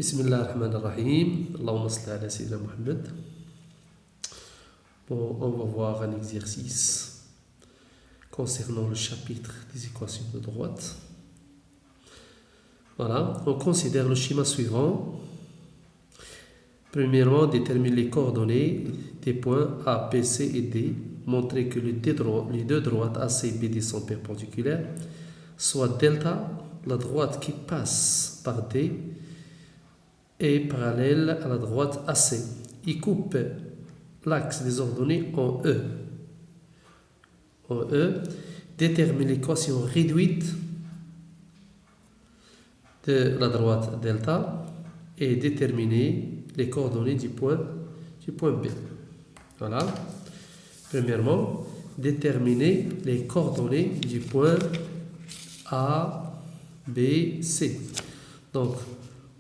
Bismillah ar-Rahman ar-Rahim. Allahumma salli ala Sayyidina Muhammad. Bon, on va voir un exercice concernant le chapitre des équations de droite. Voilà, on considère le schéma suivant. Premièrement, détermine les coordonnées des points A, B, C et D. Montrer que les deux droites AC et BD sont perpendiculaires. Soit delta, la droite qui passe par D, est parallèle à la droite AC. Il coupe l'axe des ordonnées en E. En E, détermine l'équation réduite de la droite delta et déterminer les coordonnées du point B. Voilà. Premièrement, déterminer les coordonnées du point A, B, C. Donc,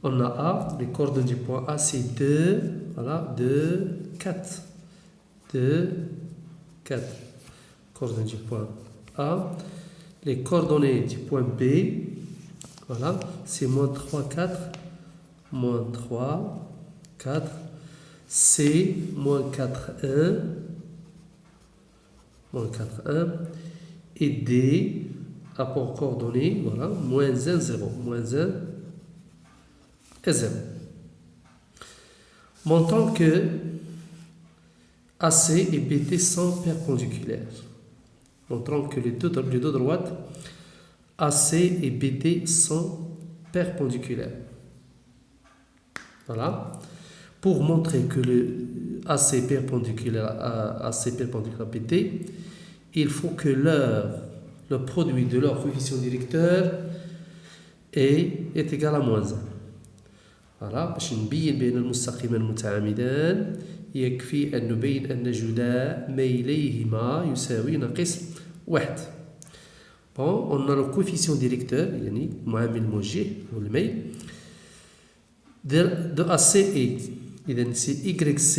on a A, les coordonnées du point A, c'est 2, voilà, 2, 4. 2, 4. Coordonnées du point A. Les coordonnées du point B, voilà, c'est moins 3, 4, moins 3, 4. C, moins 4, 1, moins 4, 1. Et D, rapport coordonnées, voilà, moins 1, 0. Moins 1 et 0. Montrant que AC et BD sont perpendiculaires. Montrant que les deux droites AC et BD sont perpendiculaires. Voilà. Pour montrer que le AC perpendiculaire à BD, il faut que le produit de leur coefficient directeur est égal à moins 1. voilà باش نبين بين المستقيمين المتعامدان يكفي أن نبين أن جداء ميليهما يساوي ناقص 1. Bon, on a le coefficient directeur يعني معامل موجه هو الميل de ACE. إذن c'est YC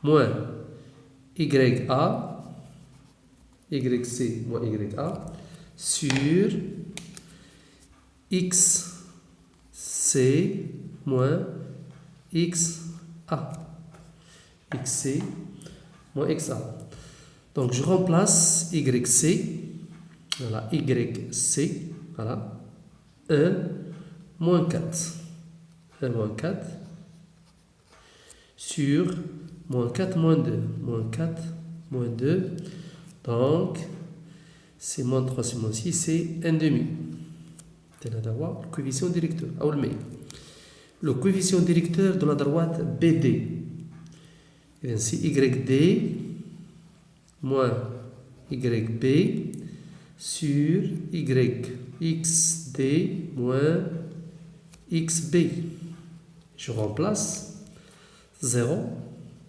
moins YA YC moins YA sur XC moins XA. XC moins XA. Donc je remplace YC, voilà, YC, voilà, 1 moins 4. 1 moins 4 sur moins 4 moins 2. Moins 4 moins 2. Donc c'est moins 3, c'est moins 6, c'est 1 demi. C'est d'avoir le coefficient directeur. Le coefficient directeur de la droite BD. Et ainsi YD moins YB sur YXD moins XB. Je remplace 0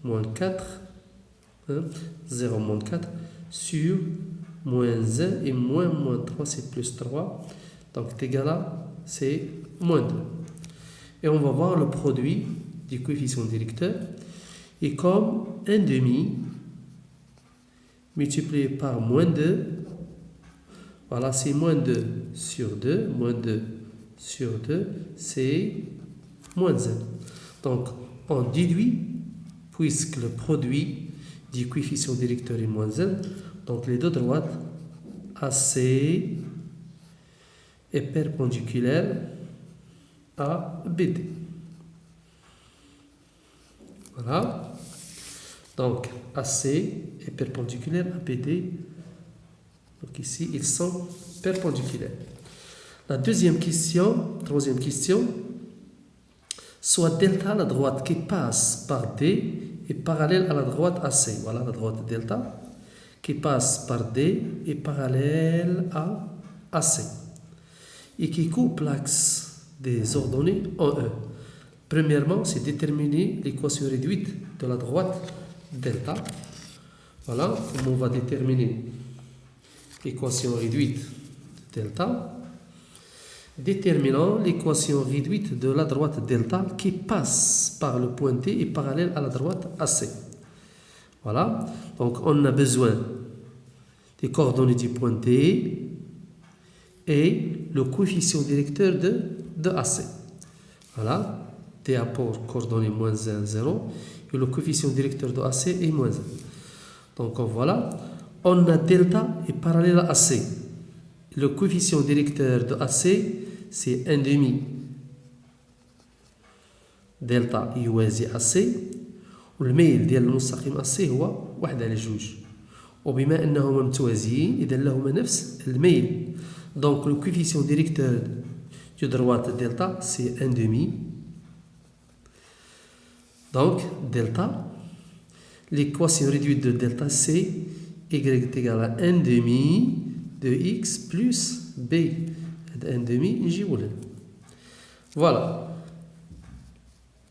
moins 4, 0 moins 4 sur moins 1 et moins 3, c'est plus 3. Donc, c'est égal à, c'est moins 2. Et on va voir le produit du coefficient directeur. Et comme 1 demi multiplié par moins 2, voilà, c'est moins 2 sur 2. Moins 2 sur 2, c'est moins 1. Donc, on déduit, puisque le produit du coefficient directeur est moins 1, donc les deux droites AC est perpendiculaire à BD. Voilà. Donc, AC est perpendiculaire à BD. Donc ici, ils sont perpendiculaires. La troisième question, soit delta, la droite qui passe par D, est parallèle à la droite AC. Voilà la droite delta qui passe par D est parallèle à AC. Et qui coupe l'axe des ordonnées en E. Premièrement, c'est déterminer l'équation réduite de la droite delta. Voilà, comment on va déterminer l'équation réduite de delta. Déterminant l'équation réduite de la droite delta qui passe par le point T et parallèle à la droite AC. Voilà, donc on a besoin des coordonnées du point T et le coefficient directeur de AC. Voilà, D apport coordonnées moins 1, 0, et le coefficient directeur de AC est moins 1. Donc voilà, on a delta est parallèle à AC. Le coefficient directeur de AC, c'est 1 demi delta يوازي AC، والميل ديال المستقيم AC هو 1 على 2. وبما أنهما متوازيين إذا لهما نفس الميل. Donc le coefficient directeur de droite delta c'est 1 demi. Donc delta, l'équation réduite de delta c'est y est égal à 1 demi de x plus b. 1 demi نجيبو لنا. Voilà.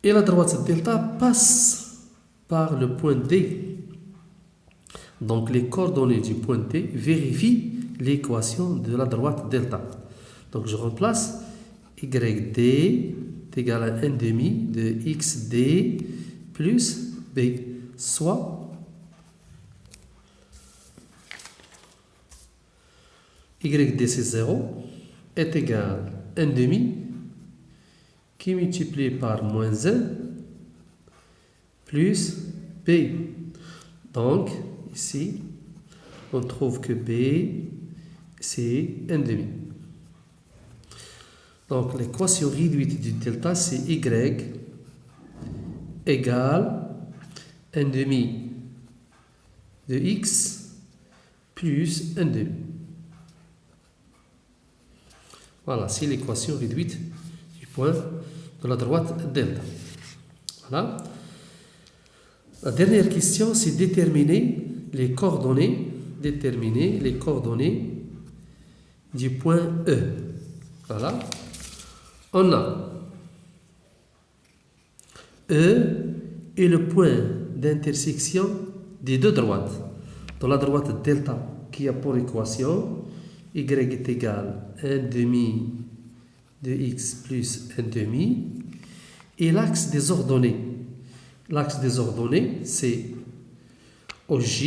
Et la droite delta passe par le point D. Donc les coordonnées du point D vérifient l'équation de la droite delta. Donc je remplace YD est égal à 1 demi de XD plus B, soit YD c'est 0 est égal à 1 demi qui est multiplié par moins 1 plus B. Donc ici on trouve que B c'est 1 demi. Donc l'équation réduite du delta c'est Y égale 1 demi de X plus 1 demi. Voilà, c'est l'équation réduite du point de la droite delta. Voilà. La dernière question c'est déterminer les coordonnées du point E. Voilà. On a E est le point d'intersection des deux droites. Dans la droite delta qui a pour équation y est égal à 1 demi de x plus 1 demi. Et l'axe des ordonnées. L'axe des ordonnées c'est OJ.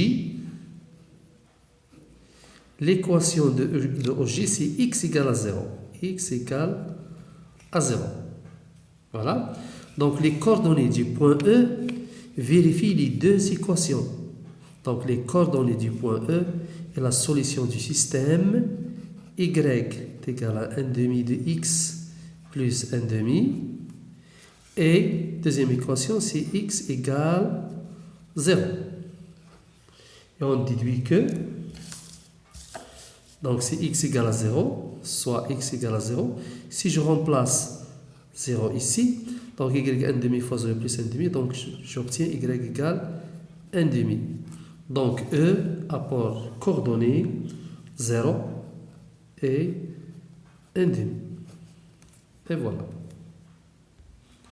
L'équation de OJ c'est x égale à 0. X égale à 0. Voilà. Donc les coordonnées du point E vérifient les deux équations. Donc les coordonnées du point E est la solution du système y est égal à 1 demi de x plus 1 demi. Et deuxième équation c'est x égale 0. Et on déduit que donc c'est x égale à 0, soit x égale à 0. Si je remplace 0 ici, donc y 1 demi fois 0 plus 1 demi, donc j'obtiens y égale 1 demi. Donc E apport coordonnées 0 et 1 demi. Et voilà.